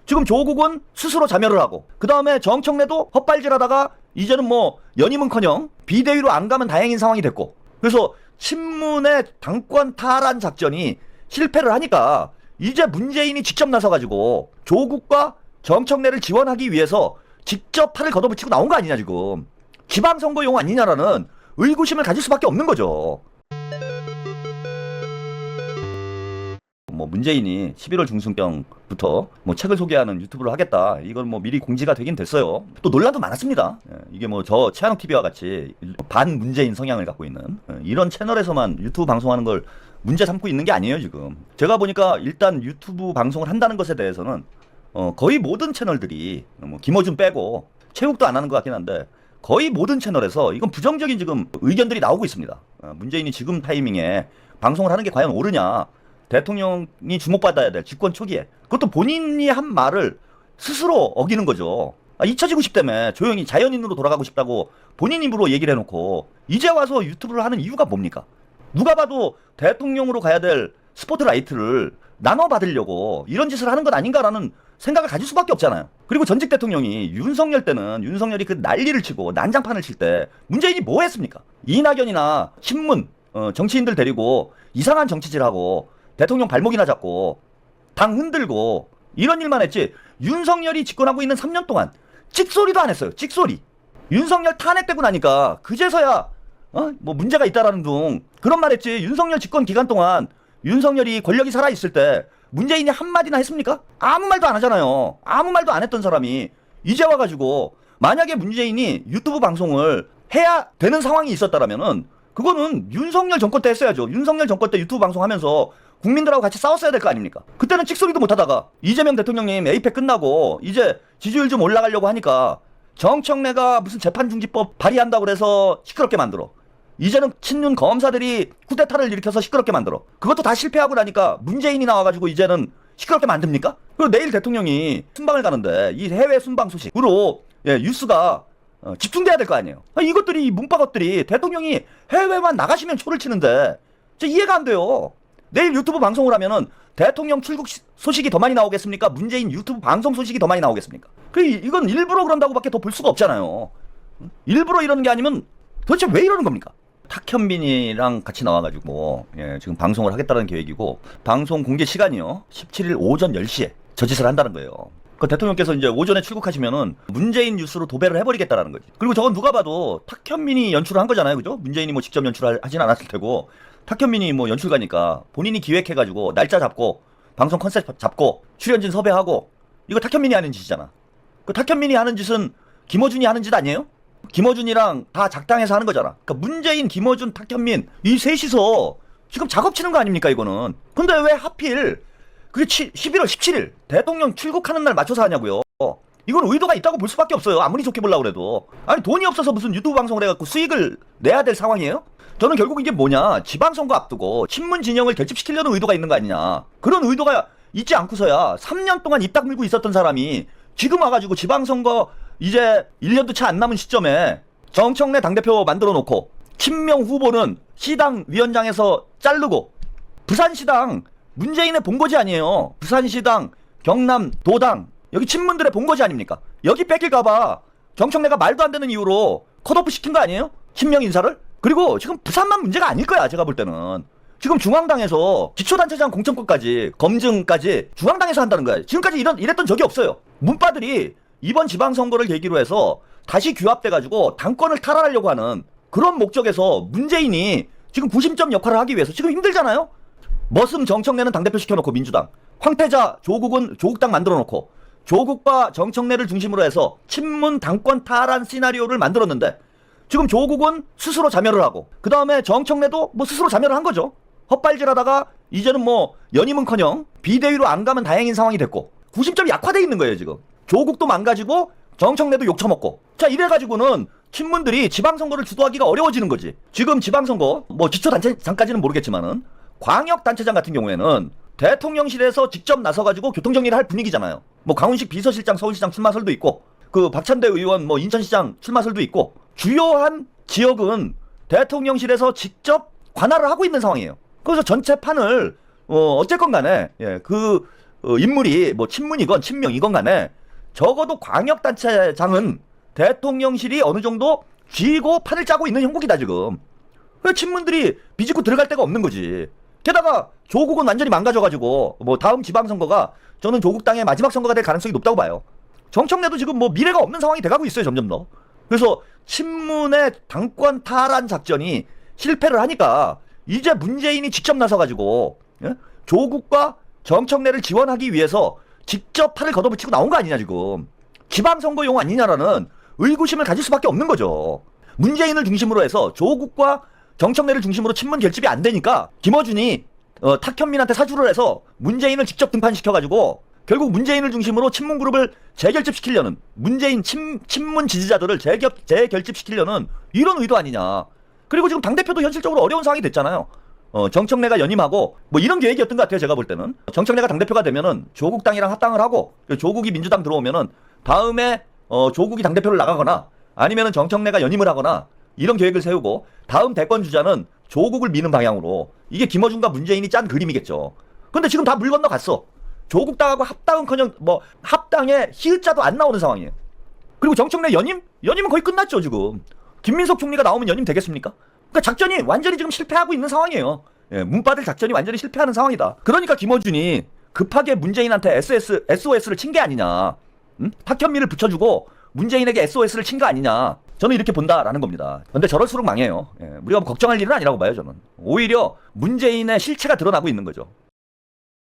지금 조국은 스스로 자멸을 하고 그 다음에 정청래도 헛발질하다가 이제는 뭐 연임은커녕 비대위로 안 가면 다행인 상황이 됐고, 그래서 친문의 당권 탈환 작전이 실패를 하니까 이제 문재인이 직접 나서가지고 조국과 정청래를 지원하기 위해서 직접 팔을 걷어붙이고 나온 거 아니냐. 지금 지방선거용 아니냐라는 의구심을 가질 수밖에 없는 거죠. 뭐 문재인이 11월 중순경부터 뭐 책을 소개하는 유튜브를 하겠다, 이건 뭐 미리 공지가 되긴 됐어요. 또 논란도 많았습니다. 이게 뭐 저 최한욱 TV와 같이 반 문재인 성향을 갖고 있는 이런 채널에서만 유튜브 방송하는 걸 문제 삼고 있는 게 아니에요. 지금 제가 보니까 일단 유튜브 방송을 한다는 것에 대해서는 거의 모든 채널들이 뭐 김어준 빼고 체육도 안 하는 것 같긴 한데 거의 모든 채널에서 이건 부정적인 지금 의견들이 나오고 있습니다. 문재인이 지금 타이밍에 방송을 하는 게 과연 옳으냐, 대통령이 주목받아야 될 집권 초기에 그것도 본인이 한 말을 스스로 어기는 거죠. 잊혀지고 싶다며 조용히 자연인으로 돌아가고 싶다고 본인 입으로 얘기를 해놓고 이제 와서 유튜브를 하는 이유가 뭡니까? 누가 봐도 대통령으로 가야 될 스포트라이트를 나눠받으려고 이런 짓을 하는 건 아닌가라는 생각을 가질 수밖에 없잖아요. 그리고 전직 대통령이 윤석열 때는 윤석열이 그 난리를 치고 난장판을 칠 때 문재인이 뭐 했습니까? 이낙연이나 친문 정치인들 데리고 이상한 정치질하고 대통령 발목이나 잡고 당 흔들고 이런 일만 했지, 윤석열이 집권하고 있는 3년 동안 찍소리도 안 했어요. 찍소리. 윤석열 탄핵되고 나니까 그제서야 뭐 문제가 있다라는 둥 그런 말 했지, 윤석열 집권 기간 동안 윤석열이 권력이 살아있을 때 문재인이 한마디나 했습니까? 아무 말도 안 하잖아요. 아무 말도 안 했던 사람이 이제 와가지고 만약에 문재인이 유튜브 방송을 해야 되는 상황이 있었다라면은 그거는 윤석열 정권 때 했어야죠. 윤석열 정권 때 유튜브 방송하면서 국민들하고 같이 싸웠어야 될 거 아닙니까? 그때는 찍소리도 못하다가 이재명 대통령님 에이펙 끝나고 이제 지지율 좀 올라가려고 하니까 정청래가 무슨 재판중지법 발의한다고 그래서 시끄럽게 만들어. 이제는 친윤 검사들이 쿠데타를 일으켜서 시끄럽게 만들어. 그것도 다 실패하고 나니까 문재인이 나와가지고 이제는 시끄럽게 만듭니까? 그리고 내일 대통령이 순방을 가는데 이 해외 순방 소식으로 뉴스가 집중돼야 될 거 아니에요. 이것들이 이 문바것들이 대통령이 해외만 나가시면 초를 치는데 이해가 안 돼요. 내일 유튜브 방송을 하면은 대통령 출국 소식이 더 많이 나오겠습니까? 문재인 유튜브 방송 소식이 더 많이 나오겠습니까? 이건 일부러 그런다고밖에 더 볼 수가 없잖아요. 일부러 이러는 게 아니면 도대체 왜 이러는 겁니까? 탁현민이랑 같이 나와가지고 지금 방송을 하겠다는 계획이고, 방송 공개 시간이요 17일 오전 10시에 저 짓을 한다는 거예요. 그 대통령께서 이제 오전에 출국하시면은 문재인 뉴스로 도배를 해버리겠다라는 거지. 그리고 저건 누가 봐도 탁현민이 연출을 한 거잖아요, 그죠? 문재인이 뭐 직접 연출하진 않았을 테고 탁현민이 뭐 연출가니까 본인이 기획해가지고 날짜 잡고 방송 컨셉 잡고 출연진 섭외하고, 이거 탁현민이 하는 짓이잖아. 그 탁현민이 하는 짓은 김어준이 하는 짓 아니에요? 김어준이랑 다 작당해서 하는 거잖아. 그러니까 문재인, 김어준, 탁현민 이 셋이서 지금 작업 치는 거 아닙니까 이거는. 근데 왜 하필 그게 11월 17일 대통령 출국하는 날 맞춰서 하냐고요. 이건 의도가 있다고 볼 수밖에 없어요. 아무리 좋게 보려고 그래도. 아니 돈이 없어서 무슨 유튜브 방송을 해갖고 수익을 내야 될 상황이에요? 저는 결국 이게 뭐냐, 지방선거 앞두고 친문 진영을 결집시키려는 의도가 있는 거 아니냐. 그런 의도가 있지 않고서야 3년 동안 입 다물고 있었던 사람이 지금 와가지고 지방선거 이제 1년도 채 안 남은 시점에 정청래 당대표 만들어 놓고 친명 후보는 시당 위원장에서 자르고, 부산시당 문재인의 본거지 아니에요. 부산시당, 경남 도당 여기 친문들의 본거지 아닙니까? 여기 뺏길까봐 정청래가 말도 안 되는 이유로 컷오프 시킨 거 아니에요? 친명 인사를? 그리고 지금 부산만 문제가 아닐 거야. 제가 볼 때는 지금 중앙당에서 기초단체장 공천권까지 검증까지 중앙당에서 한다는 거야. 지금까지 이랬던 적이 없어요. 문바들이 이번 지방선거를 계기로 해서 다시 규합돼가지고 당권을 탈환하려고 하는 그런 목적에서 문재인이 지금 구심점 역할을 하기 위해서 지금 힘들잖아요. 머슴 정청래는 당대표 시켜놓고 민주당, 황태자 조국은 조국당 만들어놓고 조국과 정청래를 중심으로 해서 친문 당권 탈환 시나리오를 만들었는데 지금 조국은 스스로 자멸을 하고 그 다음에 정청래도 뭐 스스로 자멸을 한 거죠. 헛발질하다가 이제는 뭐 연임은커녕 비대위로 안 가면 다행인 상황이 됐고 구심점이 약화돼 있는 거예요. 지금 조국도 망가지고 정청래도 욕처먹고, 자 이래가지고는 친문들이 지방선거를 주도하기가 어려워지는 거지. 지금 지방선거 뭐 기초단체장까지는 모르겠지만은 광역단체장 같은 경우에는 대통령실에서 직접 나서가지고 교통정리를 할 분위기잖아요. 뭐 강훈식 비서실장 서울시장 출마설도 있고 그 박찬대 의원 뭐 인천시장 출마설도 있고 주요한 지역은 대통령실에서 직접 관할을 하고 있는 상황이에요. 그래서 전체 판을 어쨌건 간에 그 인물이 뭐 친문이건 친명이건 간에 적어도 광역단체장은 대통령실이 어느 정도 쥐고 판을 짜고 있는 형국이다 지금. 왜 친문들이 비집고 들어갈 데가 없는 거지. 게다가 조국은 완전히 망가져가지고 뭐 다음 지방선거가 저는 조국 당의 마지막 선거가 될 가능성이 높다고 봐요. 정청래도 지금 뭐 미래가 없는 상황이 돼가고 있어요 점점 더. 그래서 친문의 당권 탈환 작전이 실패를 하니까 이제 문재인이 직접 나서가지고 예? 조국과 정청래를 지원하기 위해서 직접 팔을 걷어붙이고 나온 거 아니냐 지금. 지방선거용 아니냐라는 의구심을 가질 수밖에 없는 거죠. 문재인을 중심으로 해서 조국과 정청래를 중심으로 친문 결집이 안 되니까 김어준이 탁현민한테 사주를 해서 문재인을 직접 등판시켜가지고 결국 문재인을 중심으로 친문 그룹을 재결집시키려는 문재인 친문 지지자들을 재결집시키려는 이런 의도 아니냐. 그리고 지금 당대표도 현실적으로 어려운 상황이 됐잖아요. 정청래가 연임하고 뭐 이런 계획이었던 것 같아요. 제가 볼 때는 정청래가 당대표가 되면은 조국당이랑 합당을 하고 조국이 민주당 들어오면은 다음에 조국이 당대표를 나가거나 아니면은 정청래가 연임을 하거나 이런 계획을 세우고 다음 대권 주자는 조국을 미는 방향으로. 이게 김어준과 문재인이 짠 그림이겠죠. 근데 지금 다 물 건너갔어. 조국당하고 합당은커녕 뭐 합당에 히읗자도 안 나오는 상황이에요. 그리고 정청래 연임은 거의 끝났죠 지금. 김민석 총리가 나오면 연임 되겠습니까? 그러니까 작전이 완전히 지금 실패하고 있는 상황이에요. 예, 문바들 작전이 완전히 실패하는 상황이다. 그러니까 김어준이 급하게 문재인한테 SOS를 친 게 아니냐. 탁현민을 붙여주고 문재인에게 SOS를 친 거 아니냐. 저는 이렇게 본다라는 겁니다. 근데 저럴수록 망해요. 예, 우리가 뭐 걱정할 일은 아니라고 봐요 저는. 오히려 문재인의 실체가 드러나고 있는 거죠.